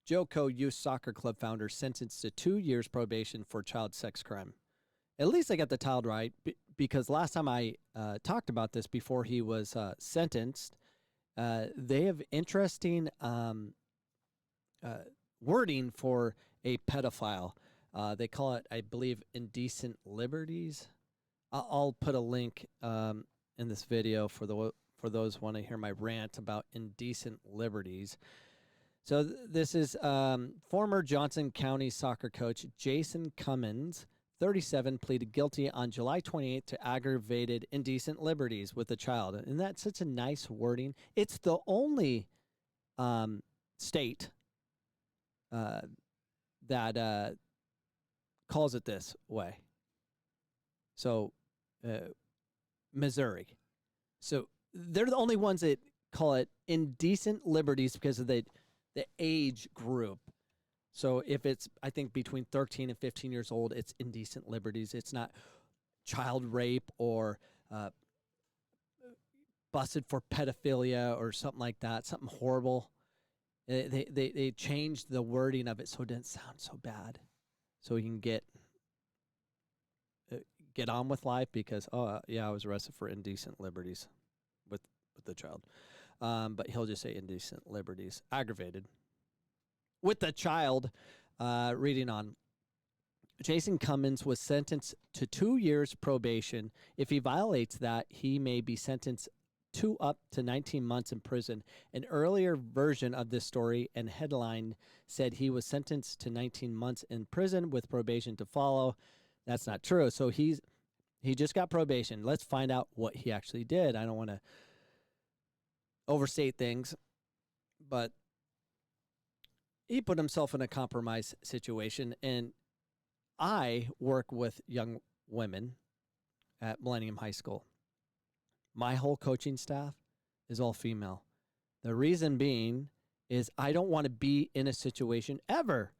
Joko Youth Soccer Club founder sentenced to 2 years probation for child sex crime. At least I got the title right, because last time I talked about this before he was sentenced, they have interesting wording for a pedophile. They call it, I believe, indecent liberties. I'll put a link in this video for those who want to hear my rant about indecent liberties. So this is former Johnson County soccer coach Jason Cummins, 37, pleaded guilty on July 28th to aggravated indecent liberties with a child. And that's such a nice wording. It's the only state that calls it this way. So Missouri. So they're the only ones that call it indecent liberties because of the age group. So if it's, I think, between 13 and 15 years old, it's indecent liberties. It's not child rape or busted for pedophilia or something like that, something horrible. They changed the wording of it so it didn't sound so bad, so we can get on with life because, I was arrested for indecent liberties with the child. But he'll just say indecent liberties, aggravated. With the child, reading on, Jason Cummins was sentenced to 2 years probation. If he violates that, he may be sentenced to up to 19 months in prison. An earlier version of this story and headline said he was sentenced to 19 months in prison with probation to follow. That's not true. So he just got probation. Let's find out what he actually did. I don't want to overstate things, but he put himself in a compromised situation. And I work with young women at Millennium High School. My whole coaching staff is all female. The reason being is I don't want to be in a situation ever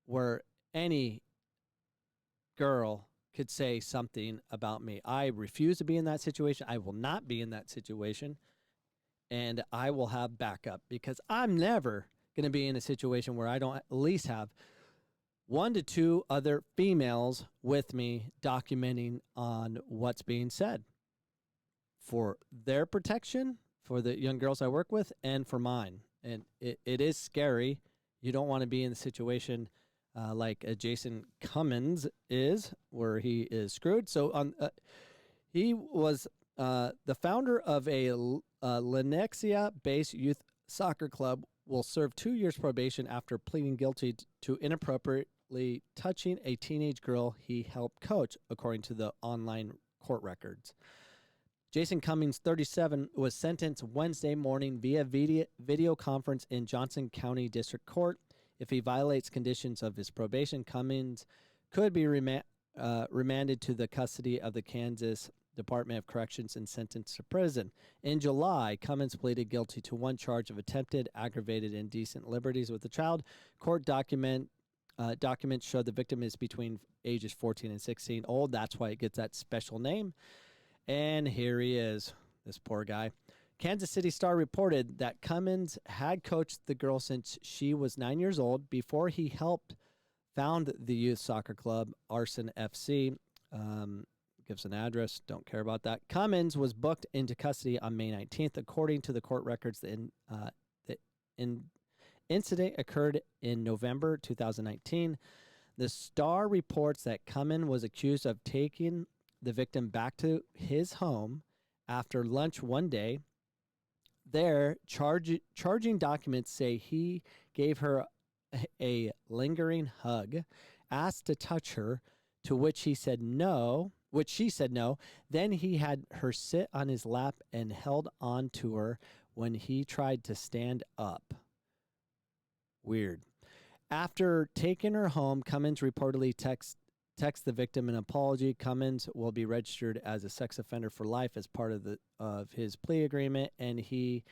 where any girl could say something about me. I refuse to be in that situation. I will not be in that situation. And I will have backup because I'm never going to be in a situation where I don't at least have 1 to 2 other females with me documenting on what's being said for their protection, for the young girls I work with, and for mine. And it is scary. You don't want to be in the situation like Jason Cummins is, where he is screwed. So he was the founder of a Lenexa-based youth soccer club, will serve 2 years probation after pleading guilty to inappropriately touching a teenage girl he helped coach, according to the online court records. Jason Cummins, 37, was sentenced Wednesday morning via video conference in Johnson County District Court. If he violates conditions of his probation, Cummins could be remanded to the custody of the Kansas Department of Corrections and sentenced to prison. In July, Cummins pleaded guilty to 1 charge of attempted aggravated indecent liberties with a child. Court documents show the victim is between ages 14 and 16 old. That's why it gets that special name. And here he is, this poor guy. Kansas City Star reported that Cummins had coached the girl since she was 9 years old before he helped found the youth soccer club, Arson FC. Gives an address. Don't care about that. Cummins was booked into custody on May 19th. According to the court records, the incident occurred in November 2019. The Star reports that Cummins was accused of taking the victim back to his home after lunch one day. There, charging documents say he gave her a lingering hug, asked to touch her, to which she said no. Then he had her sit on his lap and held on to her when he tried to stand up. Weird. After taking her home, Cummins reportedly text the victim an apology. Cummins will be registered as a sex offender for life as part of his plea agreement, and he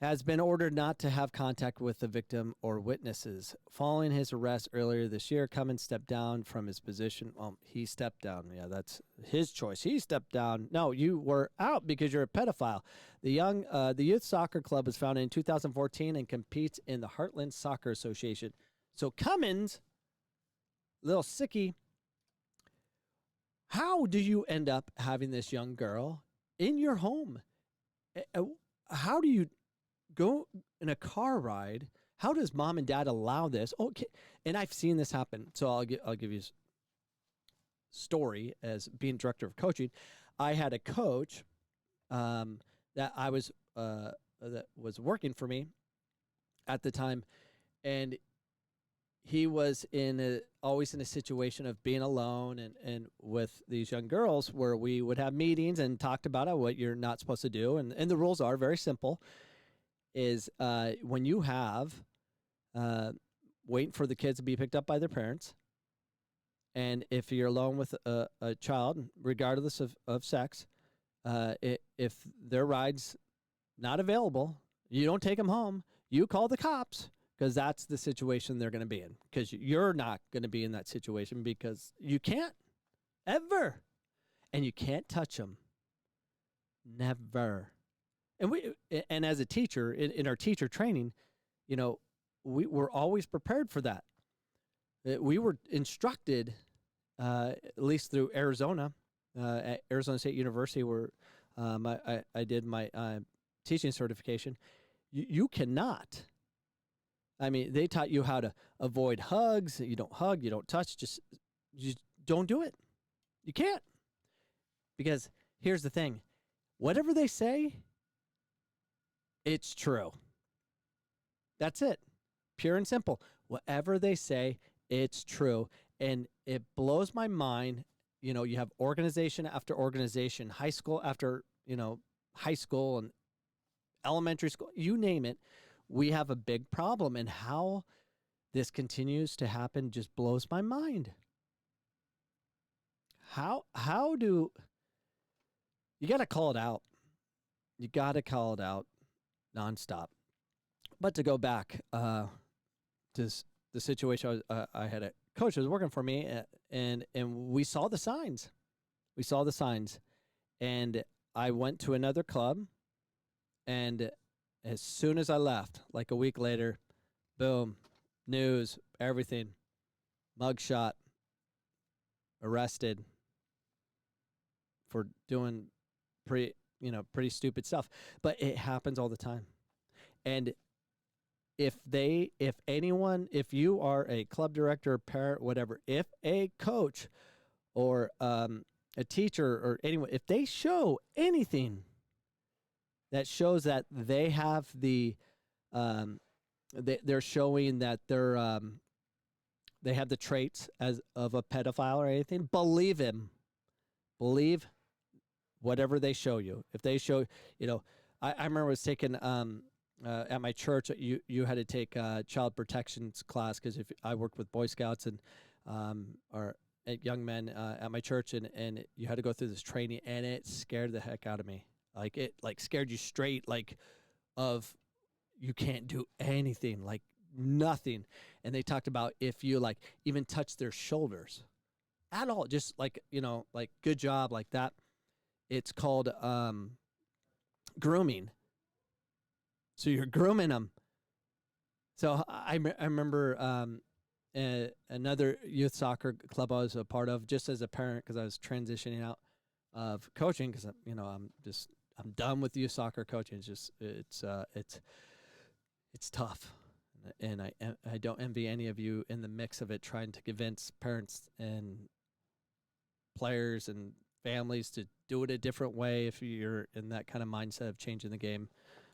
has been ordered not to have contact with the victim or witnesses. Following his arrest earlier this year, Cummins stepped down from his position. Well, he stepped down. Yeah, that's his choice. He stepped down. No, you were out because you're a pedophile. The youth soccer club was founded in 2014 and competes in the Heartland Soccer Association. So Cummins, little sickie, how do you end up having this young girl in your home? How do you go in a car ride? How does mom and dad allow this? Okay, and I've seen this happen. So I'll give you a story as being director of coaching. I had a coach that I was that was working for me at the time, and he was always in a situation of being alone and with these young girls where we would have meetings and talked about what you're not supposed to do. And the rules are very simple, is when you have waiting for the kids to be picked up by their parents, and if you're alone with a child, regardless of sex, if their ride's not available, you don't take them home, you call the cops. Because that's the situation they're going to be in. Because you're not going to be in that situation because you can't ever. And you can't touch them. Never. And as a teacher, in our teacher training, we're always prepared for that. We were instructed, at least through Arizona, at Arizona State University, where I did my teaching certification. You cannot. I mean, they taught you how to avoid hugs. You don't hug, you don't touch, just don't do it. You can't. Because here's the thing. Whatever they say, it's true. That's it. Pure and simple. Whatever they say, it's true. And it blows my mind. You have organization after organization, high school after, high school and elementary school, you name it. We have a big problem, and how this continues to happen just blows my mind. How do you got to call it out? You got to call it out nonstop. But to go back to the situation, I had a coach who was working for me, and we saw the signs. We saw the signs, and I went to another club, and as soon as I left, like a week later, boom, news, everything, mugshot, arrested for doing pretty stupid stuff. But it happens all the time. And if you are a club director, parent, whatever, if a coach or a teacher or anyone, if they show anything that shows that they have they're showing that they have the traits of a pedophile or anything, believe him. Believe whatever they show you. If they show, I remember I was taking at my church, you had to take a child protections class because if I worked with Boy Scouts and or young men at my church, and you had to go through this training, and it scared the heck out of me. Like it scared you straight, of you can't do anything, like nothing. And they talked about if you even touch their shoulders at all, just good job, like that. It's called grooming. So you're grooming them. So I remember another youth soccer club I was a part of, just as a parent, because I was transitioning out of coaching, because I'm done with youth soccer coaching. It's tough, and I don't envy any of you in the mix of it, trying to convince parents and players and families to do it a different way if you're in that kind of mindset of changing the game.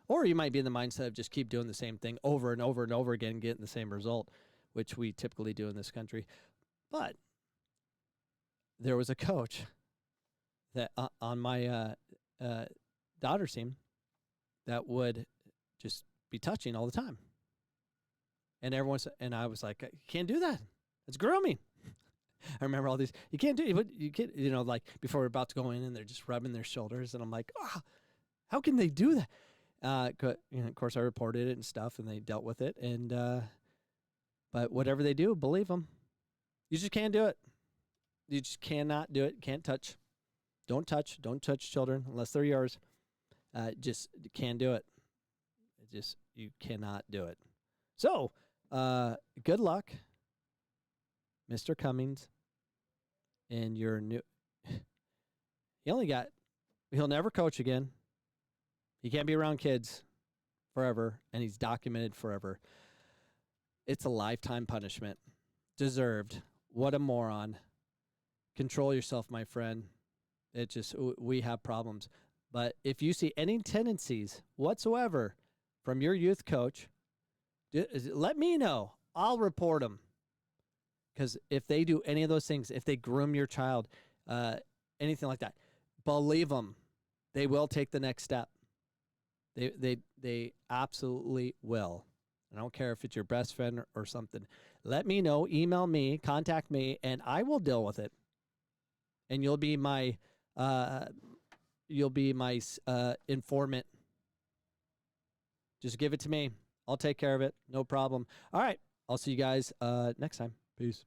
Or you might be in the mindset of just keep doing the same thing over and over and over again, getting the same result, which we typically do in this country. But there was a coach that on my daughter's team that would just be touching all the time. And I was like, you can't do that. It's grooming. I remember all these, you can't do it, but you can't, before we're about to go in and they're just rubbing their shoulders. And I'm like, how can they do that? Of course, I reported it and stuff, and they dealt with it. And but whatever they do, believe them. You just can't do it. You just cannot do it. Can't touch. Don't touch. Don't touch children unless they're yours. Just can't do it. You cannot do it. So, good luck, Mr. Cummings, and your new. He'll never coach again. He can't be around kids forever, and he's documented forever. It's a lifetime punishment. Deserved. What a moron. Control yourself, my friend. We have problems. But if you see any tendencies whatsoever from your youth coach, let me know. I'll report them. Because if they do any of those things, if they groom your child, anything like that, believe them. They will take the next step. They absolutely will. I don't care if it's your best friend or something. Let me know. Email me. Contact me, and I will deal with it. And you'll be my informant. Just give it to me. I'll take care of it. No problem. All right. I'll see you guys next time. Peace.